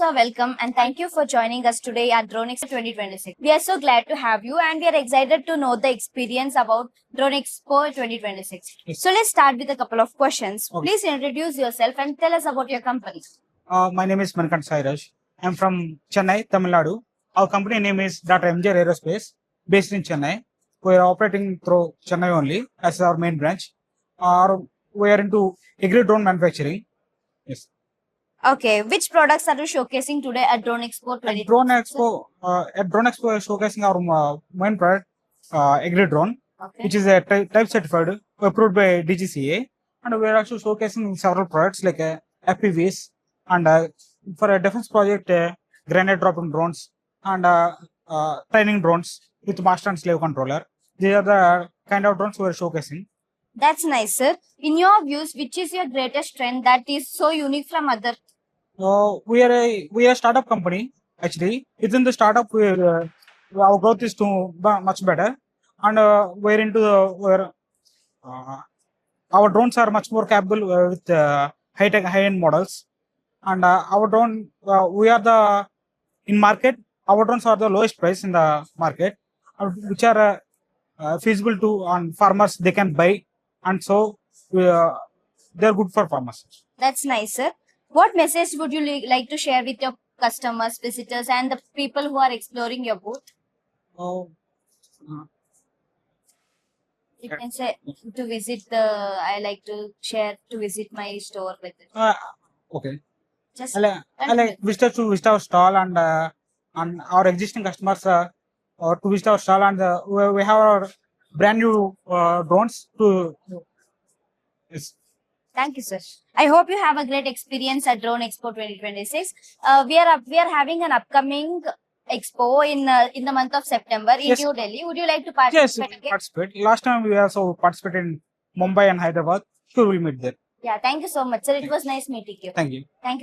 sir, welcome and thank you for joining us today at Drone Expo 2026. We are so glad to have you and we are excited to know the experience about Drone Expo 2026. Yes. So let's start with a couple of questions. Okay. Please introduce yourself and tell us about your company. My name is Manikant Sairaj. I'm from Chennai, Tamil Nadu. Our company name is MGR Aerospace, based in Chennai. We are operating through Chennai only as our main branch. We are into agri drone manufacturing. Yes. Okay, which products are you showcasing today at Drone Expo At 2026? Drone Expo, we are showcasing our main product, agri drone, Okay. which is a type certified, approved by DGCA, and we are also showcasing several products like FPVs and for a defense project, grenade dropping drones and training drones with master and slave controller. These are the kind of drones we are showcasing. That's nice, sir. In your views, which is your greatest strength that is so unique from other? We are a startup company actually. Within the startup, our growth is much better, and we're into where our drones are much more capable with high-end models, and our drone we are the in market. Our drones are the lowest price in the market, which are feasible to on farmers they can buy, and so they're good for farmers. That's nice, sir. What message would you like to share with your customers, visitors, and the people who are exploring your booth? Uh, You can say to visit I like to share to visit my store with it. okay. Just I like visitors to visit our stall and our existing customers or to visit our stall, and we have our brand new drones to. Yes. Thank you, sir. I hope you have a great experience at Drone Expo 2026. We are having an upcoming expo in the month of September in Yes. New Delhi. Would you like to Yes, participate? we participate. Last time we also participated in Mumbai and Hyderabad. Sure, we'll meet there. Yeah, thank you so much, sir. It was nice meeting you. Thank you. Thank you.